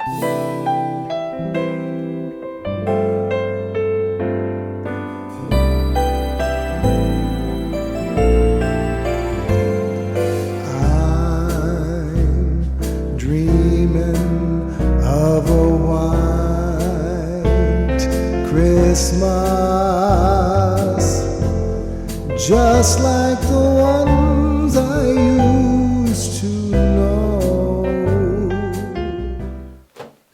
I'm dreaming of a white Christmas, just like the ones I used to know.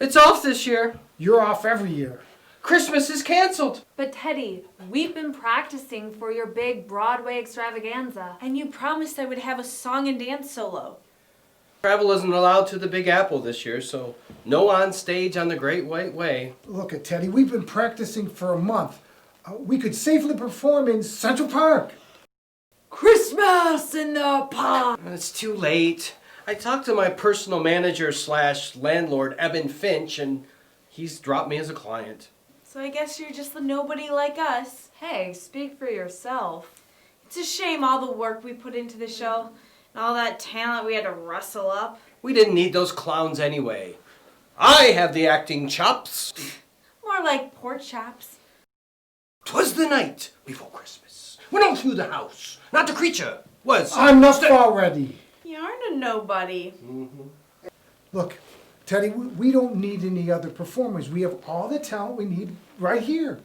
It's off this year. You're off every year. Christmas is canceled. But Teddy, we've been practicing for your big Broadway extravaganza. And you promised I would have a song and dance solo. Travel isn't allowed to the Big Apple this year, so no on stage on the Great White Way. Look at Teddy, we've been practicing for a month. We could safely perform in Central Park. Christmas in the park! It's too late. I talked to my personal manager / landlord, Eben Finch, and he's dropped me as a client. So I guess you're just the nobody like us. Hey, speak for yourself. It's a shame all the work we put into the show and all that talent we had to rustle up. We didn't need those clowns anyway. I have the acting chops. More like pork chops. 'Twas the night before Christmas, when all through the house, not the creature, was... Enough already. You aren't a nobody. Look, Teddy, we don't need any other performers. We have all the talent we need right here.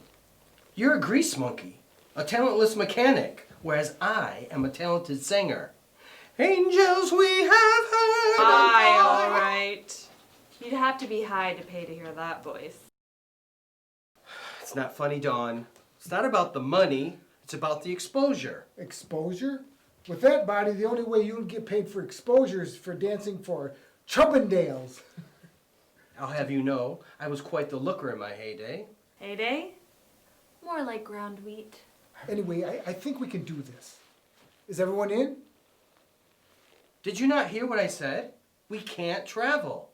You're a grease monkey, a talentless mechanic, whereas I am a talented singer. Angels we have heard. Aye, all right. You'd have to be high to pay to hear that voice. It's not funny, Dawn. It's not about the money, it's about the exposure. Exposure? With that body, the only way you'll get paid for exposure is for dancing for Chubbendales. I'll have you know, I was quite the looker in my heyday. Heyday? More like ground wheat. Anyway, I think we can do this. Is everyone in? Did you not hear what I said? We can't travel.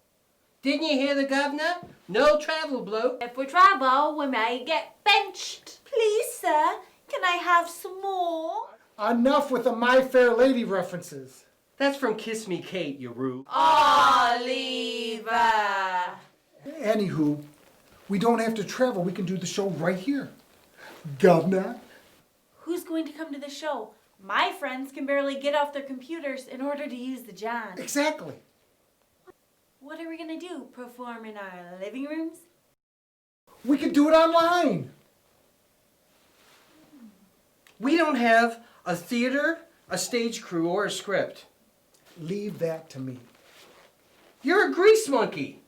Didn't you hear the governor? No travel, bloke. If we travel, we may get benched. Please, sir, can I have some more? Enough with the My Fair Lady references. That's from Kiss Me Kate, you rube. Oliver! Anywho, we don't have to travel. We can do the show right here. Governor? Who's going to come to the show? My friends can barely get off their computers in order to use the John. Exactly. What are we going to do? Perform in our living rooms? We could do it online. We don't have a theater, a stage crew, or a script. Leave that to me. You're a grease monkey.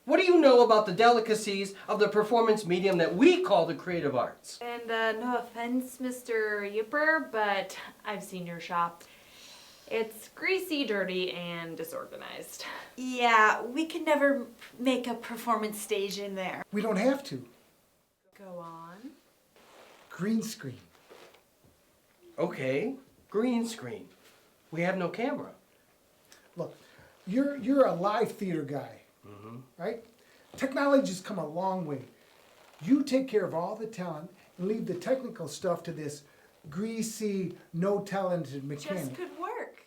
What do you know about the delicacies of the performance medium that we call the creative arts? And no offense, Mr. Yipper, but I've seen your shop. It's greasy, dirty, and disorganized. Yeah, we could never make a performance stage in there. We don't have to. Go on. Green screen. Okay, green screen. We have no camera. Look, you're a live theater guy, right? Technology's come a long way. You take care of all the talent and leave the technical stuff to this greasy, no-talented mechanic. Just could work.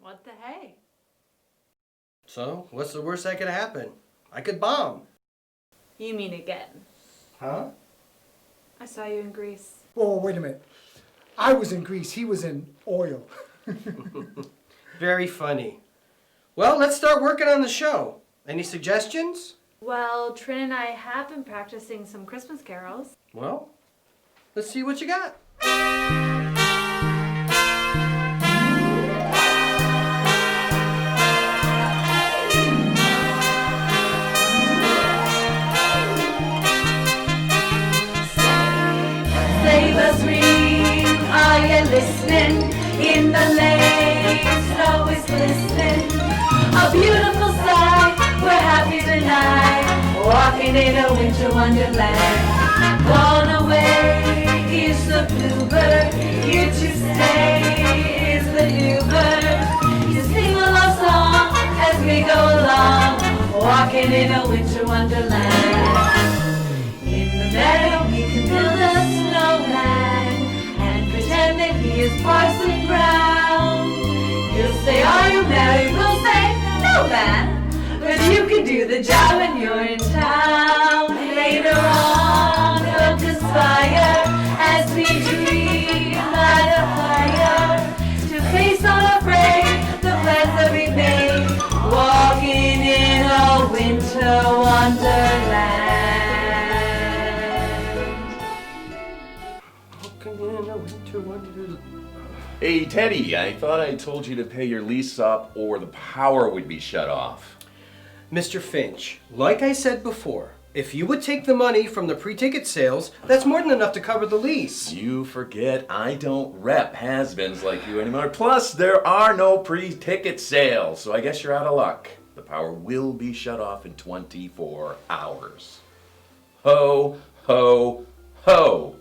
What the hey? So, what's the worst that could happen? I could bomb. You mean again? Huh? I saw you in Greece. Whoa, wait a minute. I was in Greece, he was in oil. Very funny. Well, let's start working on the show. Any suggestions? Well, Trin and I have been practicing some Christmas carols. Well, let's see what you got. Save us, ring, are you listening? In the lane, snow is glistening. A beautiful sight, we're happy tonight, walking in a winter wonderland. Gone away is the bluebird, here to stay is the new bird. You sing a love song as we go along, walking in a winter wonderland. In the meadow we can build a snowman and pretend that he is Parson Brown. He'll say, are you married? We'll say, no, man. We're 'cause you can do the job when you're in town. Later on, we'll conspire as we dream by the fire to face unafraid the plans that we made, walking in a winter wonderland. Walking in a winter wonderland. Hey, Teddy, I thought I told you to pay your lease up or the power would be shut off. Mr. Finch, like I said before, if you would take the money from the pre-ticket sales, that's more than enough to cover the lease. You forget I don't rep has-beens like you anymore. Plus, there are no pre-ticket sales, so I guess you're out of luck. The power will be shut off in 24 hours. Ho, ho, ho.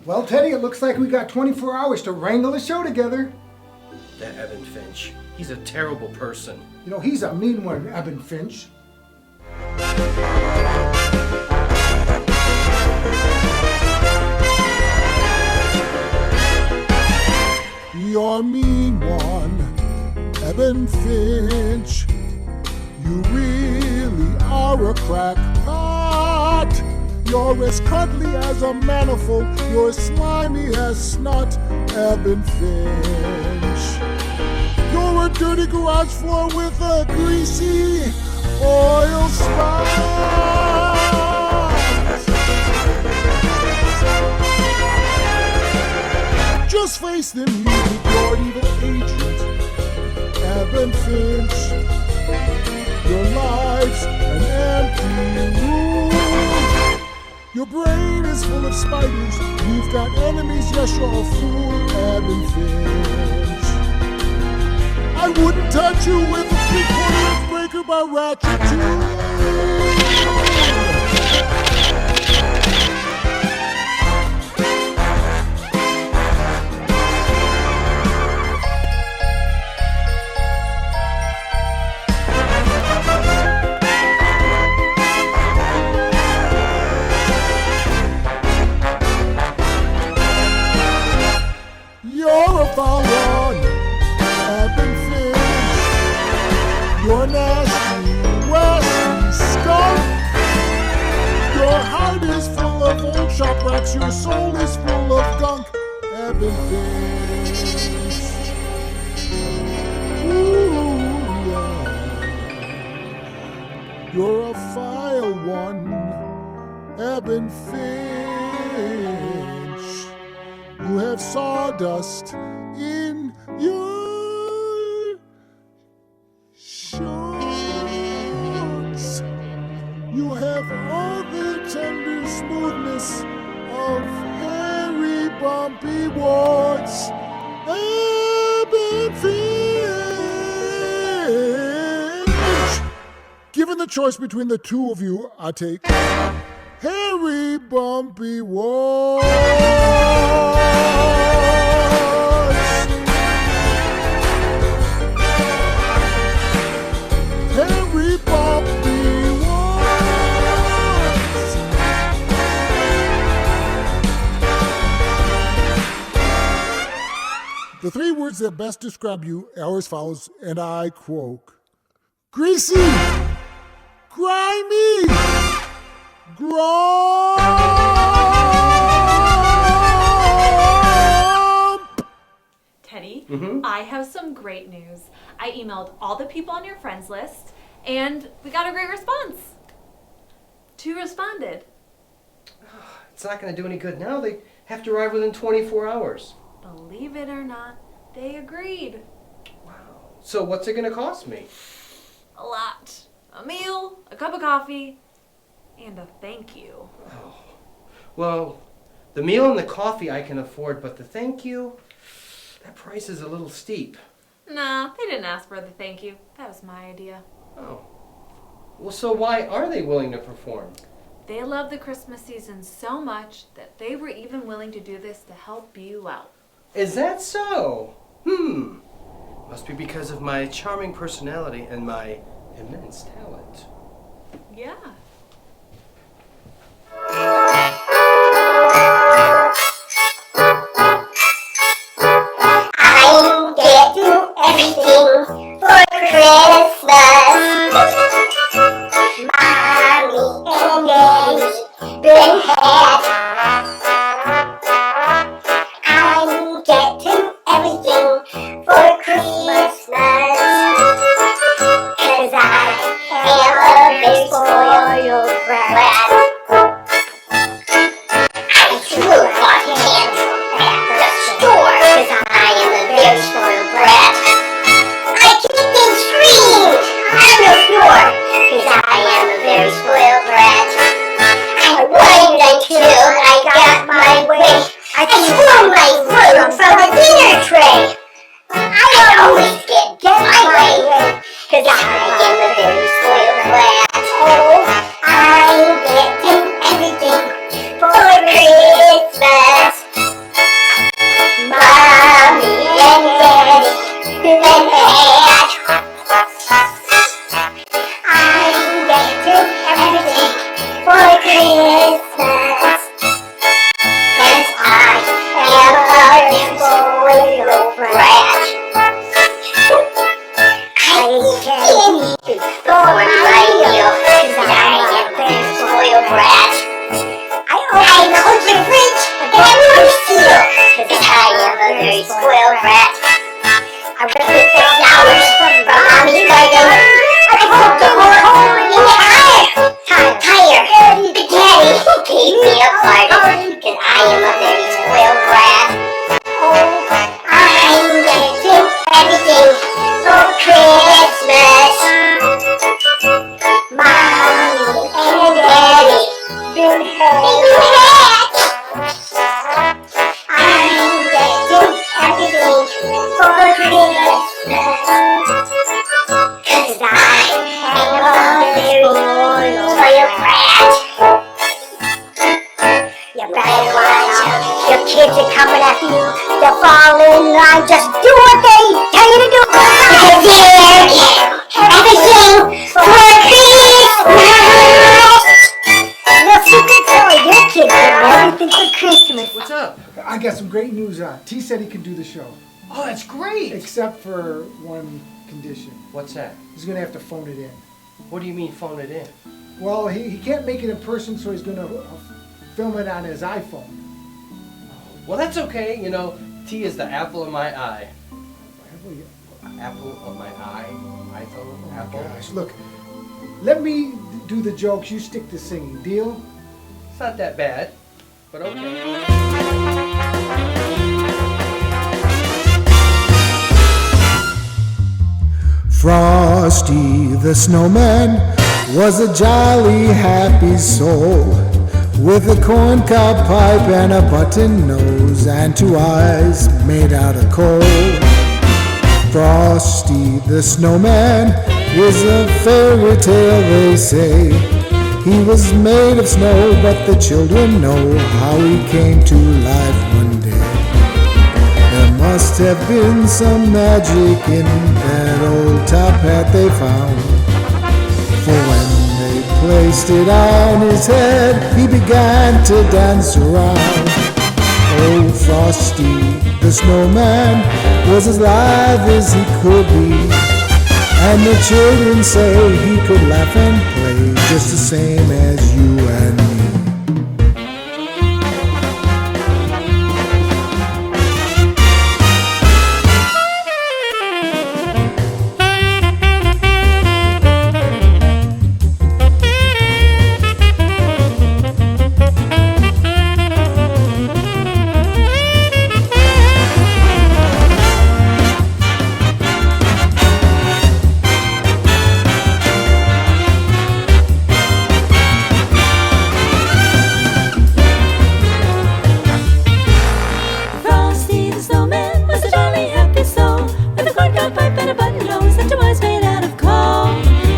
Well, Teddy, it looks like we got 24 hours to wrangle the show together. That Evan Finch, he's a terrible person. You know, he's a mean one, Evan Finch. You're a mean one, Evan Finch. You really are a crackpot. You're as cuddly as a manifold. You're as slimy as snot, Evan Finch. You're a dirty garage floor with a greasy oil spot. Just face the music, you're an evil agent, Evan Finch. Your life's an empty room. Your brain is full of spiders. You've got enemies, yes, you're a fool, Evan Finch. I wouldn't touch you with a 3/4 breaker by Ratchet 2. You're a foul one, Evan Finch. You're nasty, wasty skunk. Your heart is full of old shop racks. Your soul is full of gunk, Evan Finch. Ooh, yeah. You're a vile one, Evan Finch. You have sawdust in your shorts. You have all the tender smoothness of hairy, bumpy warts. Evan Finch. Given the choice between the two of you, I take hairy, bumpy warts. Hairy, bumpy warts. The three words that best describe you are as follows, and I quote: greasy, grimy, grump. Teddy, I have some great news. I emailed all the people on your friends list, and we got a great response. 2 responded. It's not going to do any good now. They have to arrive within 24 hours. Believe it or not, they agreed. So what's it going to cost me? A lot. A meal, a cup of coffee, and a thank you. Well, the meal and the coffee I can afford, but the thank you, that price is a little steep. Nah, they didn't ask for the thank you. That was my idea. Oh. Well, so why are they willing to perform? They love the Christmas season so much that they were even willing to do this to help you out. Is that so? Must be because of my charming personality and my immense talent. Yeah. I get to everything 'cause I am a very spoiled brat. Oh, I'm getting everything for Christmas. Mommy and Daddy, and Dad. I'm getting everything for Christmas. 'Cause I am a spoiled brat. I can't eat for my meal, 'cause I am a very spoiled brat. I open the fridge and get no seal, 'cause I am a very spoiled brat. I rip the flowers from Mommy's garden. I put the hole in the tire. Daddy gave me a party, 'cause I am a very spoiled brat. Oh, I'm getting everything for Christmas. Mommy and Daddy, big hat. I'm getting everything for Christmas. 'Cause I am a very spoiled brat. You better watch out. Your kids are coming after you. They'll fall in line. Just do what they tell you to do. Because they're everything for Christmas. Little secret story. Your kids get everything for Christmas. What's up? I got some great news. T said he can do the show, Oh, that's great. except for one condition. What's that? He's gonna have to phone it in. What do you mean phone it in? Well, he can't make it in person, so he's gonna film it on his iPhone. Well, that's okay. You know, T is the apple of my eye. Apple of my eye. iPhone, apple. Gosh, look, let me do the jokes. You stick to singing. Deal? It's not that bad, but okay. Frosty the snowman was a jolly happy soul with a corncob pipe and a button nose and two eyes made out of coal. Frosty the snowman is a fairy tale, they say. He was made of snow, but the children know how he came to life one day. There must have been some magic in that old top hat they found, for when they placed it on his head, he began to dance around. Oh, Frosty the snowman was as live as he could be, and the children say he could laugh and play just the same as you and me. Frosty the snowman was a jolly happy soul with a corncob pipe and a button nose and two eyes made out of coal.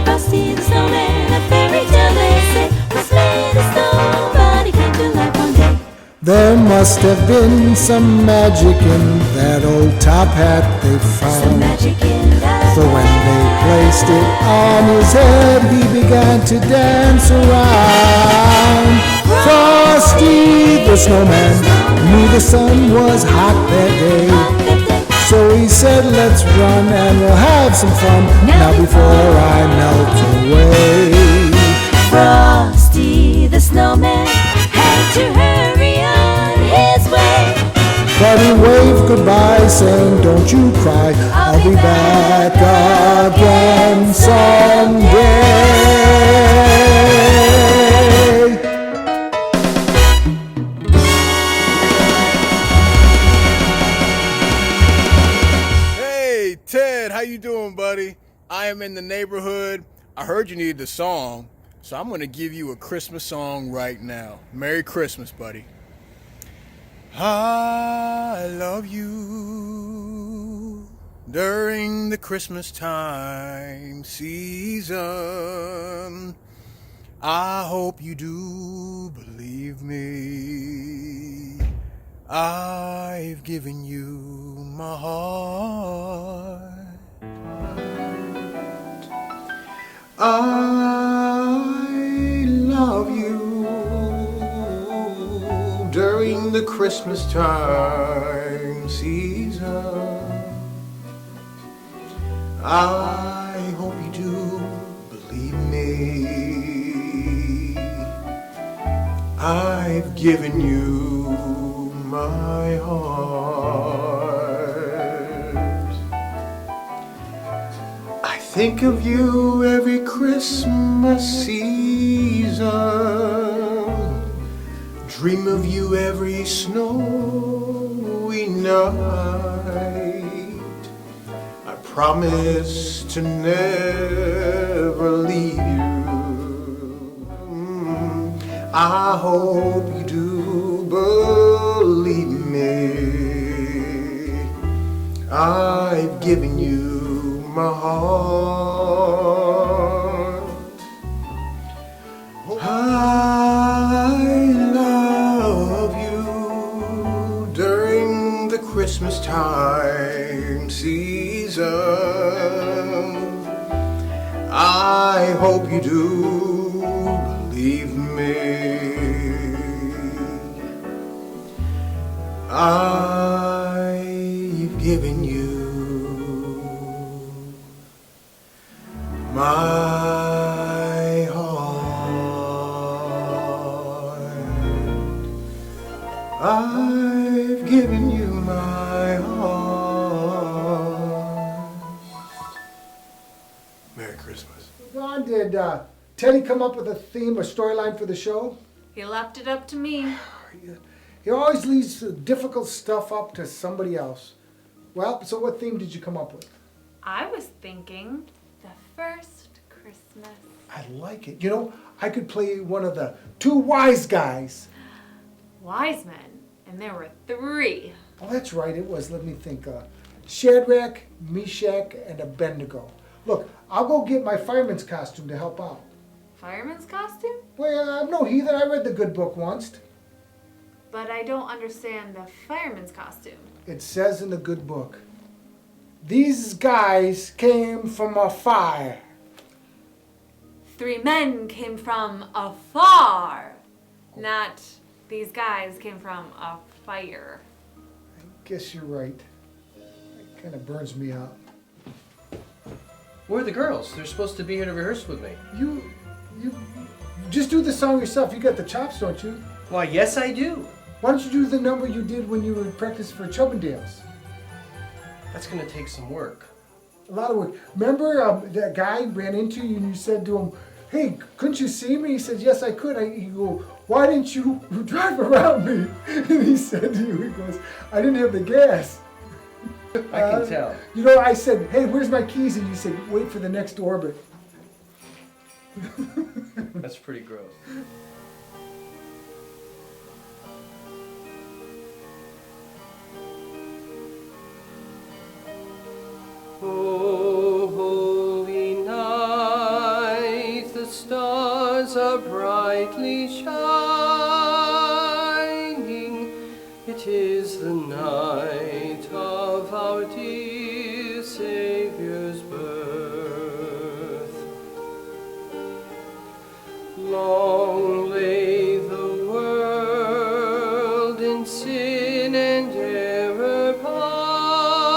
Frosty the snowman, a fairy tale they say, was made of snow, but he came to life one day. There must have been some magic in that old top hat they Some found, magic in that. for when they placed it on his head, he began to dance around. Frosty the snowman knew the sun was hot that day, so he said, let's run and we'll have some fun now before I melt away. Frosty the snowman had to hurry on his way. But he waved goodbye, saying, don't you cry, I'll be back again someday. Hey, Ted, how you doing, buddy? I am in the neighborhood. I heard you needed a song, so I'm going to give you a Christmas song right now. Merry Christmas, buddy. I love you. during the Christmas time season. I hope you do believe me. I've given you my heart. I love you during the Christmas time season. I hope you do believe me. I've given you my heart. I think of you every Christmas season. Dream of you every snowy night. I promise to never leave you. I hope you do believe me. I've given you my heart. I love you during the Christmas time season. I hope you do believe me. I've given you my heart. I've given you my heart. Merry Christmas. Ron, did Teddy come up with a theme or storyline for the show? He left it up to me. He always leaves the difficult stuff up to somebody else. Well, so what theme did you come up with? I was thinking the first Christmas. I like it. You know, I could play one of the two wise guys. Wise men, and there were 3. Oh, that's right. It was, let me think, Shadrach, Meshach, and Abednego. Look, I'll go get my fireman's costume to help out. Fireman's costume? Well, I'm no heathen. I read the good book once. But I don't understand the fireman's costume. It says in the good book, these guys came from a fire. 3 men came from afar. Not these guys came from a fire. I guess you're right. It kind of burns me up. Where are the girls? They're supposed to be here to rehearse with me. You just do the song yourself. You got the chops, don't you? Why, yes, I do. Why don't you do the number you did when you were practicing for Chubbendales? That's going to take some work. A lot of work. Remember that guy ran into you and you said to him, hey, couldn't you see me? He said, yes, I could. You go, why didn't you drive around me? And he said to you, he goes, I didn't have the gas. I can tell. You know, I said, hey, where's my keys? And you said, wait for the next orbit. That's pretty gross. Oh, holy night, the stars are brightly shining. It is the night of our dear Savior's birth. Long lay the world in sin and error pining,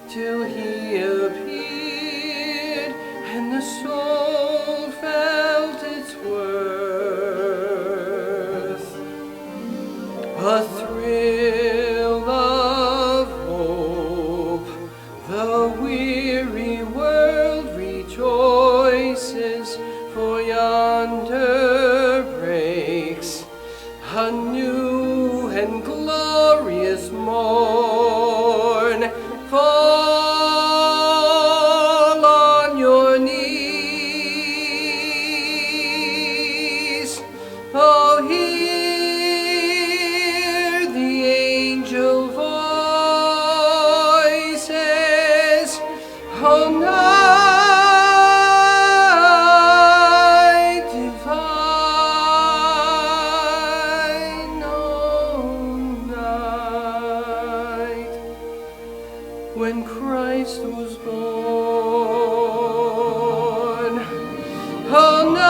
till he appeared and the soul felt its worth. A thrill of hope, the weary world rejoices, for yonder breaks a new and glorious morn. Fall on your knees, oh, hear the angel voice. Oh, night divine, oh, night when Christ was born. Oh, night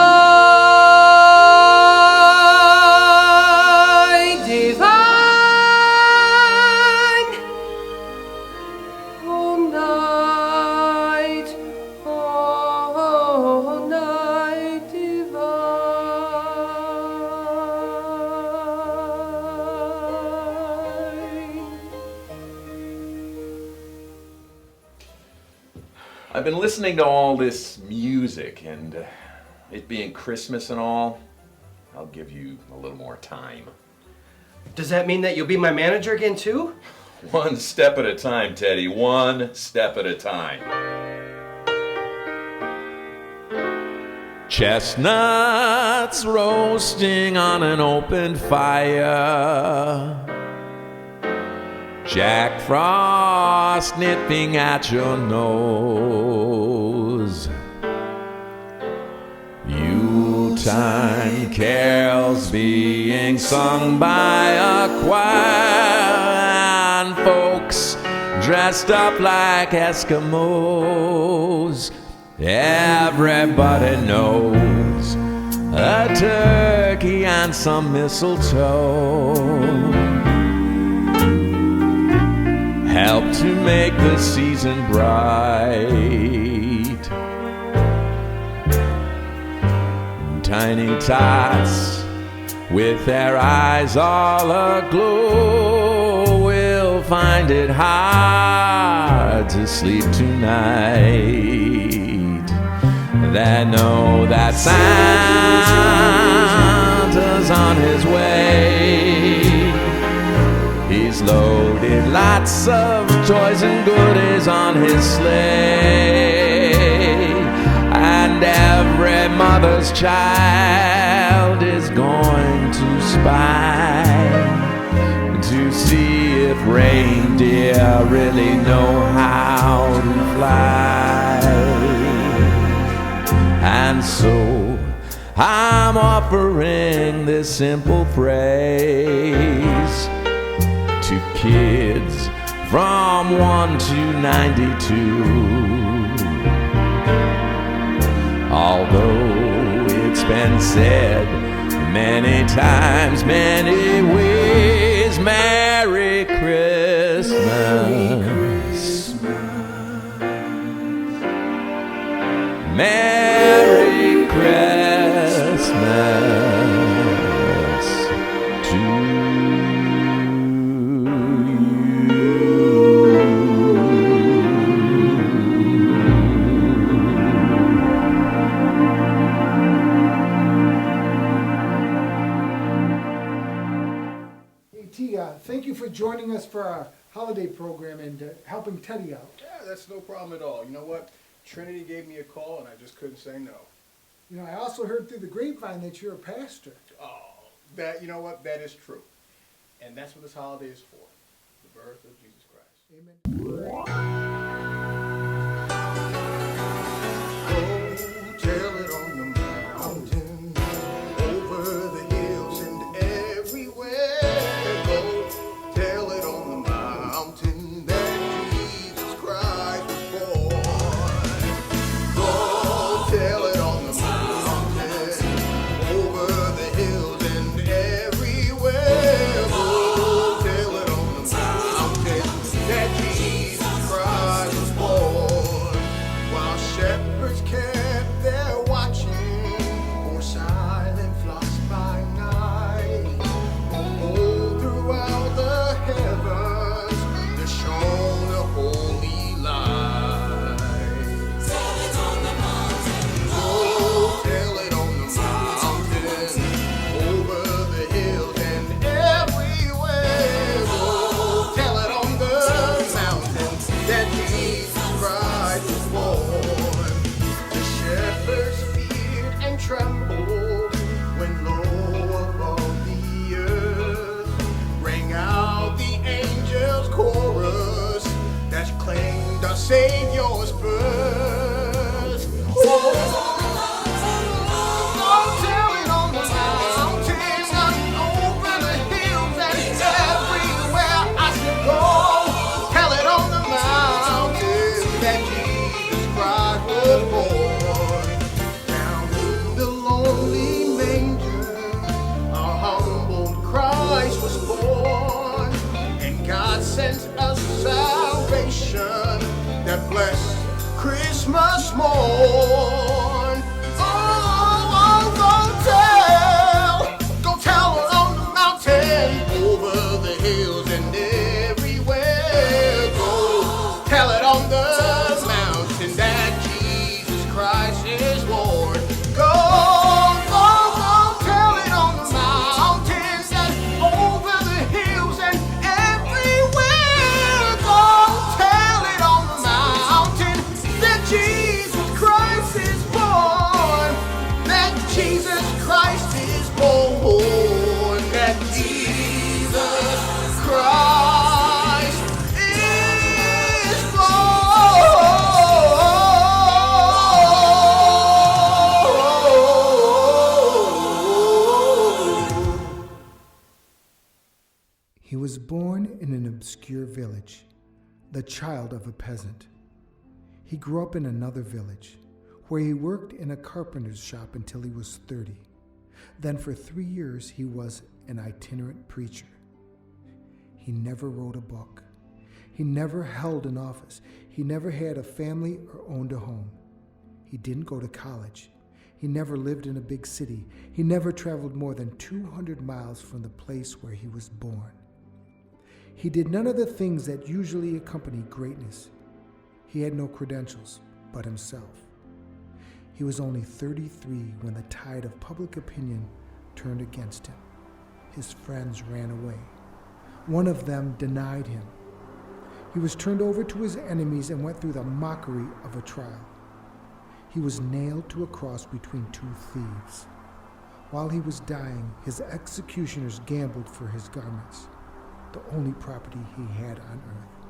divine, oh, night divine. I've been listening to all this music, and it being Christmas and all, I'll give you a little more time. Does that mean that you'll be my manager again too? One step at a time, Teddy. One step at a time. Chestnuts roasting on an open fire. Jack Frost nipping at your nose. Yuletime carols being sung by a choir, and folks dressed up like Eskimos. Everybody knows a turkey and some mistletoe help to make the season bright. Tiny tots with their eyes all aglow will find it hard to sleep tonight. They know that Santa's on his way. He's loaded lots of toys and goodies on his sleigh, and every mother's child is going to spy to see if reindeer really know how to fly. And so I'm offering this simple phrase to kids from 1 to 92. Although it's been said many times, many ways, Merry Christmas. Merry Christmas to Thank you for joining us for our holiday program and helping Teddy out. Yeah, that's no problem at all. You know what? Trinity gave me a call, and I just couldn't say no. You know, I also heard through the grapevine that you're a pastor. Oh, you know what? That is true. And that's what this holiday is for. The birth of Jesus Christ. Amen. Go tell it on the mountain, over the hills and everywhere. Go tell it on the mountain that Jesus Christ was born. Go tell it on the mountain, over the hills and everywhere. Go tell it on the mountain that Jesus Christ Christmas morn. Go tell it on the mountain, over the hills and everywhere. Go tell it on the mountain that Jesus Christ is Lord. Go tell it on the mountains and over the hills and everywhere. Go tell it on the mountain that Jesus Christ is born. That Jesus Christ is born. That Jesus Christ is born. He was born in an obscure village, the child of a peasant. He grew up in another village, where he worked in a carpenter's shop until he was 30. Then for 3 years he was an itinerant preacher. He never wrote a book. He never held an office. He never had a family or owned a home. He didn't go to college. He never lived in a big city. He never traveled more than 200 miles from the place where he was born. He did none of the things that usually accompany greatness. He had no credentials but himself. He was only 33 when the tide of public opinion turned against him. His friends ran away. One of them denied him. He was turned over to his enemies and went through the mockery of a trial. He was nailed to a cross between two thieves. While he was dying, his executioners gambled for his garments, the only property he had on earth.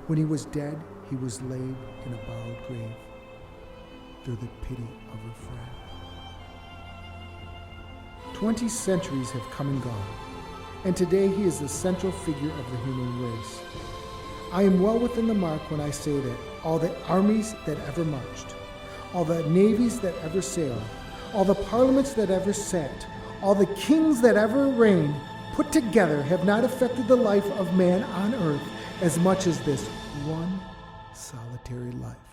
When he was dead, he was laid in a borrowed grave through the pity of a friend. 20 centuries have come and gone, and today he is the central figure of the human race. I am well within the mark when I say that all the armies that ever marched, all the navies that ever sailed, all the parliaments that ever sat, all the kings that ever reigned, put together have not affected the life of man on earth as much as this one solitary life.